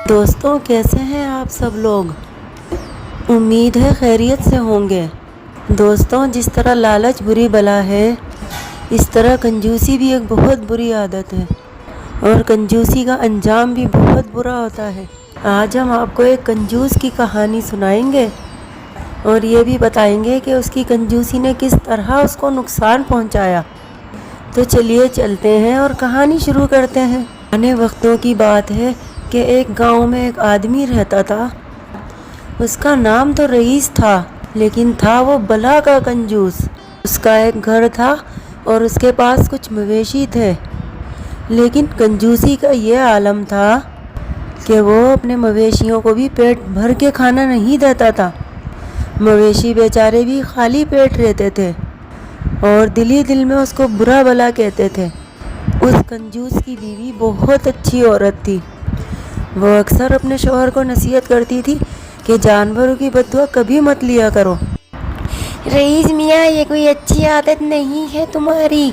دوستوں کیسے ہیں آپ سب لوگ؟ امید ہے خیریت سے ہوں گے۔ دوستوں جس طرح لالچ بری بلا ہے، اس طرح کنجوسی بھی ایک بہت بری عادت ہے، اور کنجوسی کا انجام بھی بہت برا ہوتا ہے۔ آج ہم آپ کو ایک کنجوس کی کہانی سنائیں گے اور یہ بھی بتائیں گے کہ اس کی کنجوسی نے کس طرح اس کو نقصان پہنچایا۔ تو چلیے چلتے ہیں اور کہانی شروع کرتے ہیں۔ پرانے وقتوں کی بات ہے کہ ایک گاؤں میں ایک آدمی رہتا تھا۔ اس کا نام تو رئیس تھا، لیکن تھا وہ بلا کا کنجوس۔ اس کا ایک گھر تھا اور اس کے پاس کچھ مویشی تھے، لیکن کنجوسی کا یہ عالم تھا کہ وہ اپنے مویشیوں کو بھی پیٹ بھر کے کھانا نہیں دیتا تھا۔ مویشی بیچارے بھی خالی پیٹ رہتے تھے اور دل ہی دل میں اس کو برا بلا کہتے تھے۔ اس کنجوس کی بیوی بہت اچھی عورت تھی۔ وہ اکثر اپنے شوہر کو نصیحت کرتی تھی کہ جانوروں کی بددعا کبھی مت لیا کرو۔ رئیس میاں، یہ کوئی اچھی عادت نہیں ہے تمہاری۔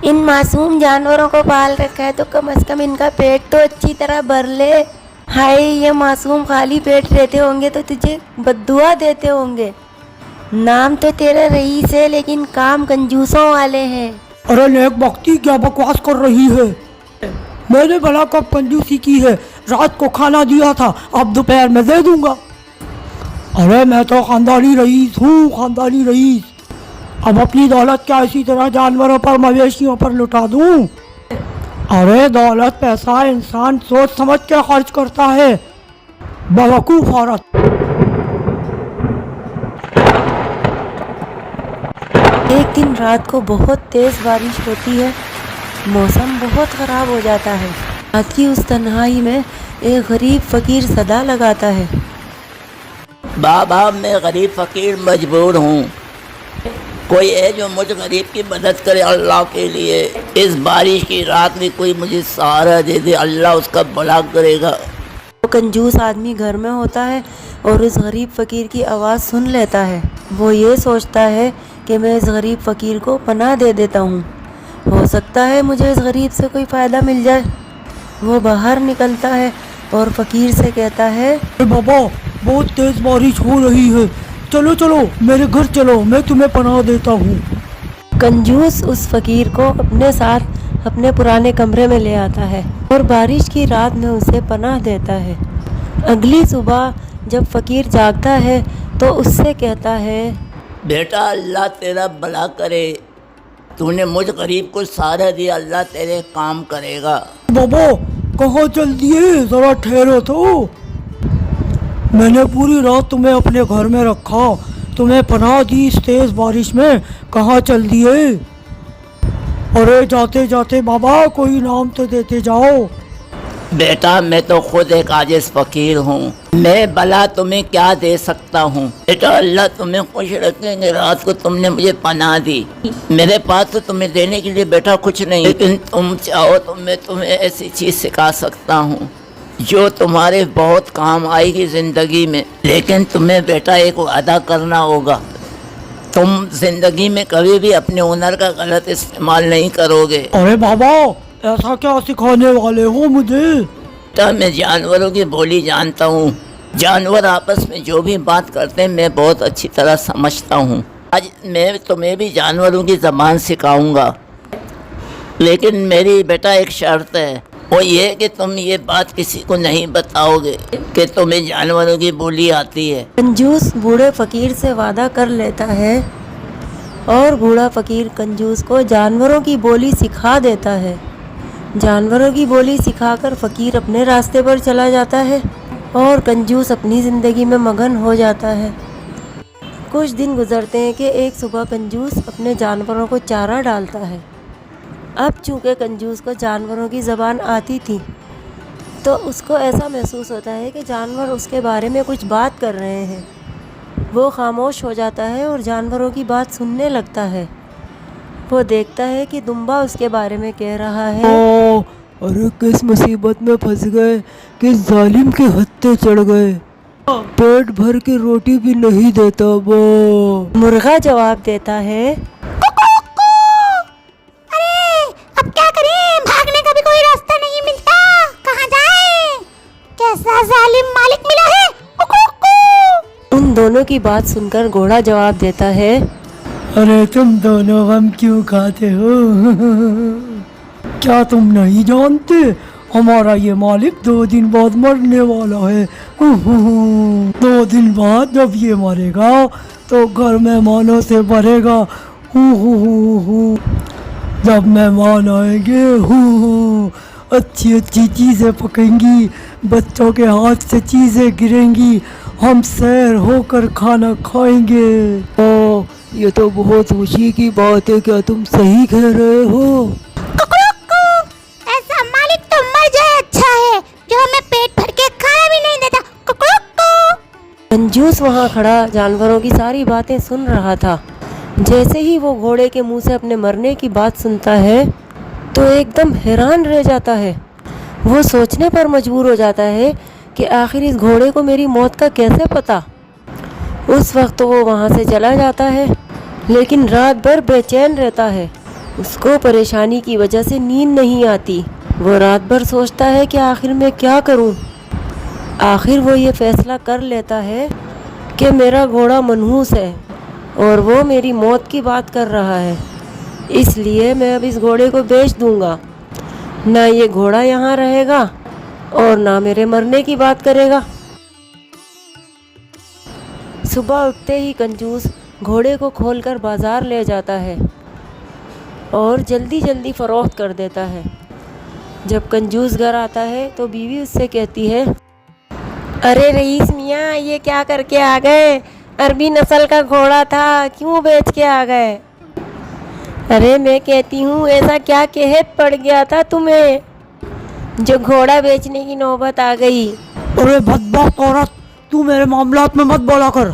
ان معصوم جانوروں کو پال رکھا ہے تو کم از کم ان کا پیٹ تو اچھی طرح بھر لے۔ ہائے، یہ معصوم خالی پیٹ رہتے ہوں گے تو تجھے بددعا دیتے ہوں گے۔ نام تو تیرا رئیس ہے لیکن کام کنجوسوں والے ہیں۔ ارے نیک بختی، کیا بکواس کر رہی ہے؟ میں نے بھلا کب کنجوسی کی ہے؟ رات کو کھانا دیا تھا، اب دوپہر میں دے دوں گا۔ ارے میں تو خاندانی رئیس ہوں، خاندانی رئیس۔ اب اپنی دولت کیا اسی طرح جانوروں پر مویشیوں پر لٹا دوں؟ ارے دولت پیسہ انسان سوچ سمجھ کے خرچ کرتا ہے، بیوقوف عورت۔ ایک دن رات کو بہت تیز بارش ہوتی ہے، موسم بہت خراب ہو جاتا ہے۔ رات کی اس تنہائی میں ایک غریب فقیر صدا لگاتا ہے۔ بابا، میں غریب فقیر مجبور ہوں، کوئی ہے جو مجھ غریب کی مدد کرے اللہ کے لیے۔ اس بارش کی رات میں کوئی مجھے سہارا دے دے، اللہ اس کا بھلا کرے گا۔ وہ کنجوس آدمی گھر میں ہوتا ہے اور اس غریب فقیر کی آواز سن لیتا ہے۔ وہ یہ سوچتا ہے کہ میں اس غریب فقیر کو پناہ دے دیتا ہوں، ہو سکتا ہے مجھے اس غریب سے کوئی فائدہ مل جائے۔ وہ باہر نکلتا ہے اور فقیر سے کہتا ہے، بابا بہت تیز بارش ہو رہی ہے، چلو چلو میرے گھر چلو، میں تمہیں پناہ دیتا ہوں۔ کنجوس اس فقیر کو اپنے ساتھ اپنے پرانے کمرے میں لے آتا ہے اور بارش کی رات میں اسے پناہ دیتا ہے۔ اگلی صبح جب فقیر جاگتا ہے تو اس سے کہتا ہے، بیٹا اللہ تیرا بھلا کرے، تو نے مجھ غریب کو سہارا دیا، اللہ تیرے کام کرے گا۔ بابا کہاں چل دیے؟ ذرا ٹھہرو تو، میں نے پوری رات تمہیں اپنے گھر میں رکھا، تمہیں پناہ دی اس تیز بارش میں، کہاں چل دیے؟ ارے جاتے جاتے بابا کوئی نام تو دیتے جاؤ۔ بیٹا میں تو خود ایک عاجز فقیر ہوں، میں بھلا تمہیں کیا دے سکتا ہوں؟ بیٹا اللہ تمہیں خوش رکھیں گے، رات کو تم نے مجھے پناہ دی، میرے پاس تو تمہیں دینے کے لیے بیٹا کچھ نہیں، لیکن تم چاہو تو میں تمہیں ایسی چیز سکھا سکتا ہوں جو تمہارے بہت کام آئے گی زندگی میں۔ لیکن تمہیں بیٹا ایک وعدہ کرنا ہوگا، تم زندگی میں کبھی بھی اپنے ہنر کا غلط استعمال نہیں کرو گے۔ ارے بابا ایسا کیا سکھانے والے ہو مجھے؟ بیٹا میں جانوروں کی بولی جانتا ہوں، جانور آپس میں جو بھی بات کرتے ہیں میں بہت اچھی طرح سمجھتا ہوں۔ آج میں تمہیں بھی جانوروں کی زبان سکھاؤں گا، لیکن میری بیٹا ایک شرط ہے، وہ یہ کہ تم یہ بات کسی کو نہیں بتاؤ گے کہ تمہیں جانوروں کی بولی آتی ہے۔ کنجوس بوڑھے فقیر سے وعدہ کر لیتا ہے اور بوڑھا فقیر کنجوس کو جانوروں کی بولی سکھا دیتا ہے۔ جانوروں کی بولی سکھا کر فقیر اپنے راستے پر چلا جاتا ہے اور کنجوس اپنی زندگی میں مگن ہو جاتا ہے۔ کچھ دن گزرتے ہیں کہ ایک صبح کنجوس اپنے جانوروں کو چارہ ڈالتا ہے۔ اب چونکہ کنجوس کو جانوروں کی زبان آتی تھی تو اس کو ایسا محسوس ہوتا ہے کہ جانور اس کے بارے میں کچھ بات کر رہے ہیں۔ وہ خاموش ہو جاتا ہے اور جانوروں کی بات سننے لگتا ہے۔ وہ دیکھتا ہے کہ دمبا اس کے بارے میں کہہ رہا ہے، ارے کس مصیبت میں پھنس گئے، کس ظالم کے ہتھے چڑھ گئے، پیٹ بھر کے روٹی بھی نہیں دیتا وہ۔ مرغا جواب دیتا ہے، ارے اب کیا کریں، بھاگنے کا بھی کوئی راستہ نہیں ملتا، کہاں جائیں؟ की बात सुनकर घोड़ा जवाब देता है, अरे तुम दोनों गम क्यों खाते हो? क्या तुम नहीं जानते हमारा ये मालिक 2 दिन बाद मरने वाला है। 2 दिन बाद जब ये मरेगा तो घर मेहमानों से भरेगा। जब मेहमान आएंगे अच्छी अच्छी चीज़ें पकेंगी, बच्चों के हाथ से चीज़ें गिरेंगी, हम सैर होकर खाना खाएंगे। ओ, ये तो बहुत खुशी की बात है, क्या तुम सही कह रहे हो? ऐसा मालिक तो मर जाए अच्छा है, जो हमें पेट भर के खाना भी नहीं देता। कंजूस वहाँ खड़ा जानवरों की सारी बातें सुन रहा था। जैसे ही वो घोड़े के मुंह से अपने मरने की बात सुनता है तो एकदम हैरान रह जाता है। वो सोचने पर मजबूर हो जाता है कि आखिर इस घोड़े को मेरी मौत का कैसे पता। उस वक्त तो वो वहाँ से चला जाता है, लेकिन रात भर बेचैन रहता है। उसको परेशानी की वजह से नींद नहीं आती। वो रात भर सोचता है कि आखिर मैं क्या करूं। आखिर वो ये फैसला कर लेता है कि मेरा घोड़ा मनहूस है और वो मेरी मौत की बात कर रहा है, इसलिए मैं अब इस घोड़े को बेच दूंगा। ना ये घोड़ा यहाँ रहेगा और ना मेरे मरने की बात करेगा। सुबह उठते ही कंजूस घोड़े को खोलकर बाजार ले जाता है और जल्दी जल्दी फरोख्त कर देता है। जब कंजूस घर आता है तो बीवी उससे कहती है, अरे रईस मियाँ, ये क्या करके आ गए? अरबी नस्ल का घोड़ा था, क्यों बेच के आ गए? अरे मैं कहती हूँ ऐसा क्या कहत पड़ गया था तुम्हें जो घोड़ा बेचने की नौबत आ गई? अरे बदबख्त औरत, तू मेरे मामलात में मत बोला कर।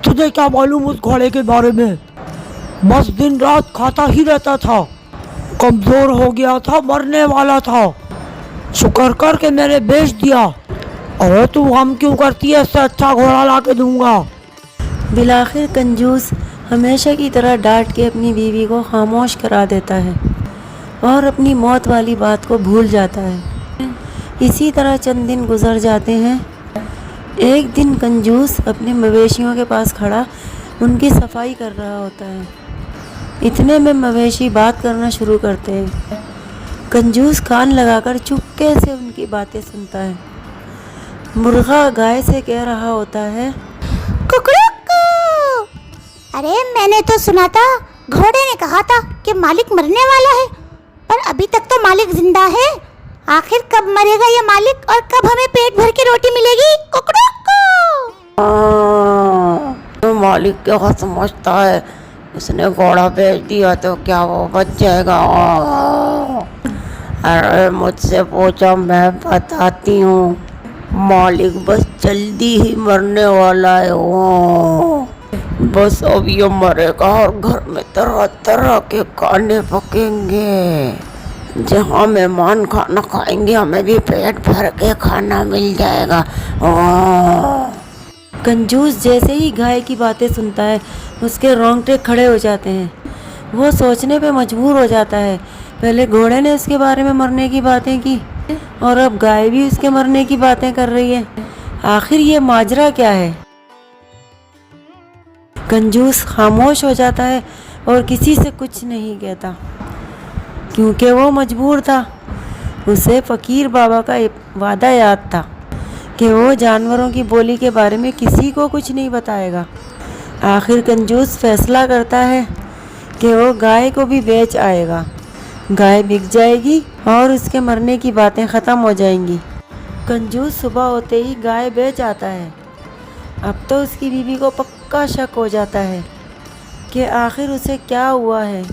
तुझे क्या मालूम उस घोड़े के बारे में? बस दिन रात खाता ही रहता था, कमज़ोर हो गया था, मरने वाला था। शुक्र कर के मैंने बेच दिया। अरे तू हम क्यों करती है? इससे अच्छा घोड़ा ला के दूंगा। बिलाखिर कंजूस हमेशा की तरह डांट के अपनी बीवी को खामोश करा देता है और अपनी मौत वाली बात को भूल जाता है। इसी तरह चंद दिन गुजर जाते हैं। एक दिन कंजूस अपने मवेशियों के पास खड़ा उनकी सफाई कर रहा होता है। इतने में मवेशी बात करना शुरू करते हैं। कंजूस कान लगाकर चुपके से उनकी बातें सुनता है। मुर्गा गाय से कह रहा होता है, कुकड़ुकू। अरे मैंने तो सुना था, घोड़े ने कहा था कि मालिक मरने वाला है, पर अभी तक तो मालिक जिंदा है। आखिर कब मरेगा ये मालिक और कब हमें पेट भर के रोटी मिलेगी? कुकड़ुकू। तो मालिक क्या समझता है, उसने घोड़ा बेच दिया तो क्या वो बच जाएगा? अरे मुझसे पूछो, मैं बताती हूँ। मालिक बस जल्दी ही मरने वाला है। बस अब ये मरेगा और घर में तरह तरह के खाने पकेंगे। जहाँ मेहमान खाना खाएंगे हमें भी पेट भर के खाना मिल जाएगा। कंजूस जैसे ही गाय की बातें सुनता है उसके रोंगटे खड़े हो जाते हैं। वो सोचने पे मजबूर हो जाता है, पहले घोड़े ने इसके बारे में मरने की बातें की और अब गाय भी उसके मरने की बातें कर रही है। आखिर ये माजरा क्या है? कंजूस खामोश हो जाता है और किसी से कुछ नहीं कहता, क्योंकि वो मजबूर था। उसे फ़कीर बाबा का वादा याद था कि वो जानवरों की बोली के बारे में किसी को कुछ नहीं बताएगा। आखिर कंजूस फैसला करता है कि वो गाय को भी बेच आएगा। गाय बिक जाएगी और उसके मरने की बातें ख़त्म हो जाएंगी। कंजूस सुबह होते ही गाय बेच आता है। अब तो उसकी बीवी को पक्का शक हो जाता है कि आखिर उसे क्या हुआ है,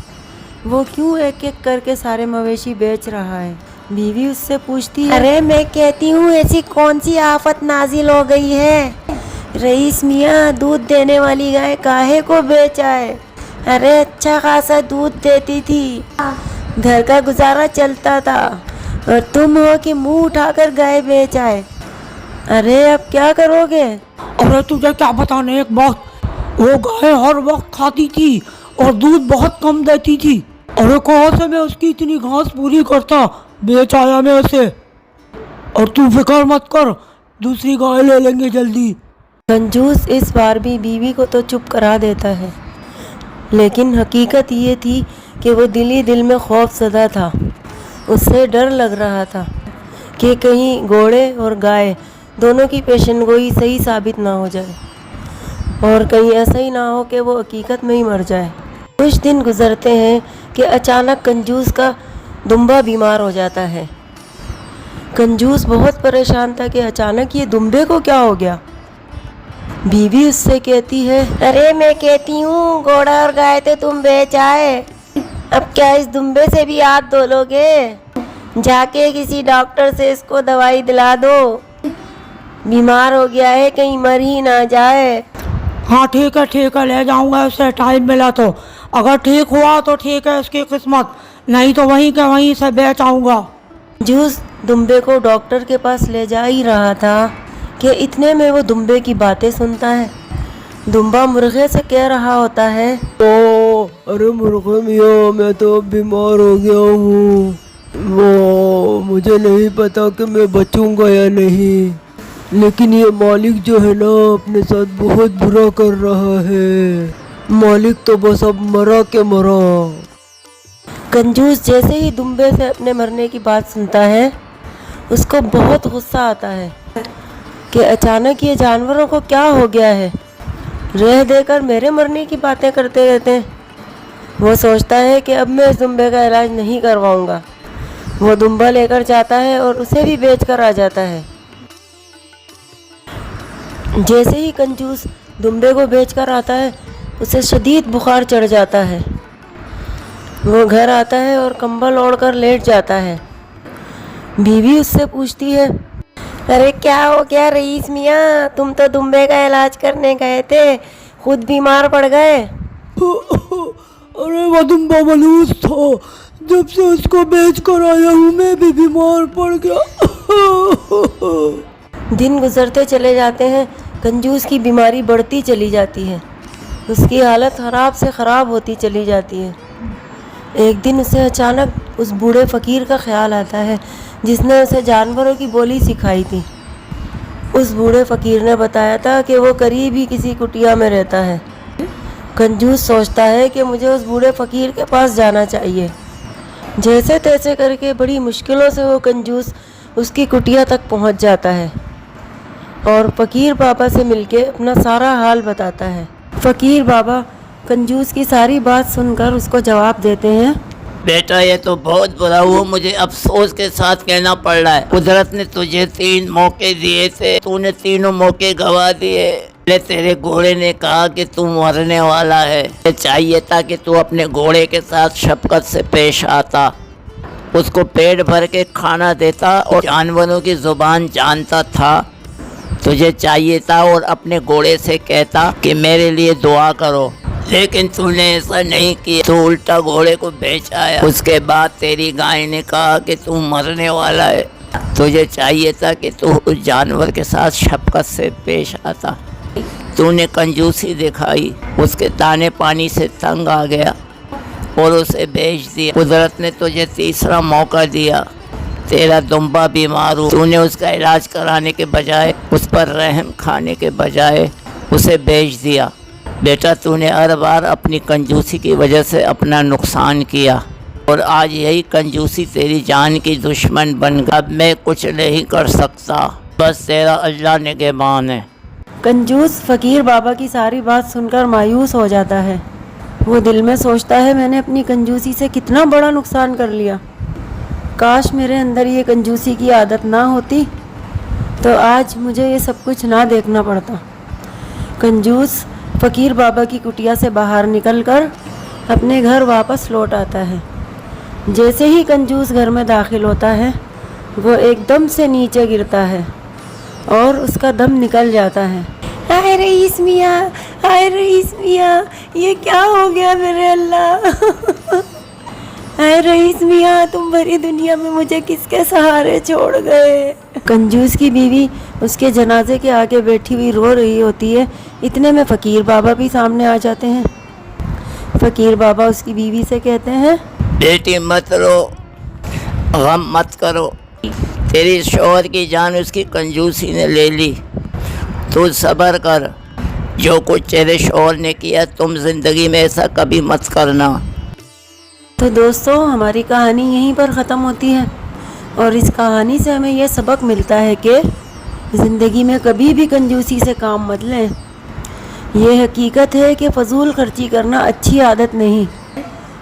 वो क्यों एक एक करके सारे मवेशी बेच रहा है। बीवी उससे पूछती है, अरे मैं कहती हूँ ऐसी कौन सी आफत नाजिल हो गई है? रईस मियाँ, दूध देने वाली गाय काहे को बेच आए? अरे अच्छा खासा दूध देती थी, घर का गुजारा चलता था, और तुम हो कि मुंह उठाकर गाय बेच आए। अरे अब क्या करोगे? अरे तुझे क्या बताने एक बात, वो गाय हर वक्त खाती थी और दूध बहुत कम देती थी। अरे कहाँ से मैं उसकी इतनी घास पूरी करता, बेच आया मैं उसे। और तू फिक्र मत कर, दूसरी गाय ले लेंगे जल्दी। कंजूस इस बार भी बीवी को तो चुप करा देता है, लेकिन हकीकत ये थी कि वो दिल ही दिल में खौफज़दा था। उससे डर लग रहा था कि कहीं घोड़े और गाय दोनों की पेशेंटगोई सही साबित ना हो जाए और कहीं ऐसा ही ना हो कि वो हकीकत में ही मर जाए। कुछ दिन गुजरते हैं कि अचानक कंजूस का दुम्बा बीमार हो जाता है। कंजूस बहुत परेशान था कि अचानक ये दुम्बे को क्या हो गया। बीवी उससे कहती है, अरे मैं कहती हूँ घोड़ा और गाय तो तुम बेच आए, अब क्या इस दुम्बे से भी हाथ धो लोगे? जाके किसी डॉक्टर से इसको दवाई दिला दो, बीमार हो गया है, कहीं मर ही ना जाए। हाँ ठीक है, ले जाऊंगा उसे, टाइम मिला तो। अगर ठीक हुआ तो ठीक है इसकी किस्मत, नहीं तो वहीं के वहीं से बेच आऊँगा। जूस दुम्बे को डॉक्टर के पास ले जा ही रहा था कि इतने में वो दुम्बे की बातें सुनता है। दुम्बा मुर्गे से कह रहा होता है, तो अरे मुर्गे मियाँ, मैं तो बीमार हो गया हूँ, वो मुझे नहीं पता कि मैं बचूंगा या नहीं, लेकिन ये मालिक जो है ना अपने साथ बहुत बुरा कर रहा है। मालिक तो बस अब मरा के मरा। कंजूस जैसे ही दुम्बे से अपने मरने की बात सुनता है, उसको बहुत गुस्सा आता है कि अचानक ये जानवरों को क्या हो गया है, रह देकर मेरे मरने की बातें करते रहते हैं। वो सोचता है कि अब मैं इस दुम्बे का इलाज नहीं करवाऊंगा। वो दुम्बा लेकर जाता है और उसे भी बेच कर आ जाता है। जैसे ही कंजूस दुम्बे को बेच कर आता है, उसे शदीद बुखार चढ़ जाता है। वो घर आता है और कंबल ओढ़कर लेट जाता है। बीवी उससे पूछती है, अरे क्या हो गया रईस मियाँ, तुम तो दुम्बे का इलाज करने गए थे, खुद बीमार पड़ गए। अरे वो दुम्बा मनहूस था, जब से उसको बेच कर आया हूँ मैं भी बीमार पड़ गया। दिन गुजरते चले जाते हैं, कंजूस की बीमारी बढ़ती चली जाती है, उसकी हालत ख़राब से ख़राब होती चली जाती है। एक दिन उसे अचानक उस बूढ़े फ़कीर का ख्याल आता है जिसने उसे जानवरों की बोली सिखाई थी। उस बूढ़े फ़कीर ने बताया था कि वो करीब ही किसी कुटिया में रहता है। कंजूस सोचता है कि मुझे उस बूढ़े फ़कीर के पास जाना चाहिए। जैसे तैसे करके बड़ी मुश्किलों से वो कंजूस उसकी कुटिया तक पहुंच जाता है और फ़कीर बाबा से मिलके अपना सारा हाल बताता है। फ़कीर बाबा कंजूस की सारी बात सुनकर उसको जवाब देते हैं, बेटा ये तो बहुत बुरा हुआ, मुझे अफसोस के साथ कहना पड़ रहा है। कुदरत ने तुझे 3 मौके दिए थे, तूने तीनों मौके गवा दिए। तेरे घोड़े ने कहा कि तू मरने वाला है, चाहिए था कि तू अपने घोड़े के साथ शफकत से पेश आता, उसको पेट भर के खाना देता और जानवरों की ज़ुबान जानता था। तुझे चाहिए था और अपने घोड़े से कहता कि मेरे लिए दुआ करो, लेकिन तूने ऐसा नहीं किया, तू उल्टा घोड़े को बेच आया। उसके बाद तेरी गाय ने कहा कि तू मरने वाला है, तुझे चाहिए था कि तू उस जानवर के साथ शफकत से पेश आता। तूने कंजूसी दिखाई, उसके दाने पानी से तंग आ गया और उसे बेच दिया। कुदरत ने तुझे तीसरा मौका दिया, तेरा दुम्बा बीमार हो, तूने उसका इलाज कराने के बजाय, उस पर रहम खाने के बजाय उसे बेच दिया। बेटा तूने हर बार अपनी कंजूसी की वजह से अपना नुकसान किया और आज यही कंजूसी तेरी जान की दुश्मन बन गई। अब मैं कुछ नहीं कर सकता, बस तेरा अल्लाह निगहबान है। कंजूस फ़कीर बाबा की सारी बात सुनकर मायूस हो जाता है। वो दिल में सोचता है, मैंने अपनी कंजूसी से कितना बड़ा नुकसान कर लिया। काश मेरे अंदर ये कंजूसी की आदत ना होती तो आज मुझे ये सब कुछ ना देखना पड़ता। कंजूस फ़कीर बाबा की कुटिया से बाहर निकलकर अपने घर वापस लौट आता है। जैसे ही कंजूस घर में दाखिल होता है, वो एकदम से नीचे गिरता है और उसका दम निकल जाता है। हाय रईस मियाँ, हाय रईस मियाँ, ये क्या हो गया मेरे अल्लाह। हाय रईस मियाँ, तुम भरी दुनिया में मुझे किसके सहारे छोड़ गए। कंजूस की बीवी उसके जनाजे के आगे बैठी हुई रो रही होती है। इतने में फ़कीर बाबा भी सामने आ जाते हैं। फ़कीर बाबा उसकी बीवी से कहते हैं, बेटी मत रो, गम मत करो, तेरी शौहर की जान उसकी कंजूसी ने ले ली। तू सब्र कर, जो कुछ तेरे शौहर ने किया तुम जिंदगी में ऐसा कभी मत करना। तो दोस्तों हमारी कहानी यहीं पर ख़त्म होती है और इस कहानी से हमें यह सबक मिलता है कि ज़िंदगी में कभी भी कंजूसी से काम मत लें। ये हकीकत है कि फ़जूल खर्ची करना अच्छी आदत नहीं,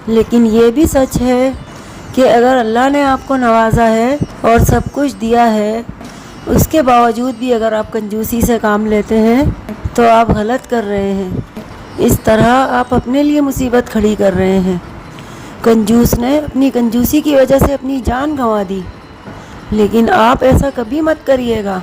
लेकिन ये भी सच है कि अगर अल्लाह ने आपको नवाजा है और सब कुछ दिया है, उसके बावजूद भी अगर आप कंजूसी से काम लेते हैं तो आप गलत कर रहे हैं। इस तरह आप अपने लिए मुसीबत खड़ी कर रहे हैं। कंजूस ने अपनी कंजूसी की वजह से अपनी जान गंवा दी, लेकिन आप ऐसा कभी मत करिएगा।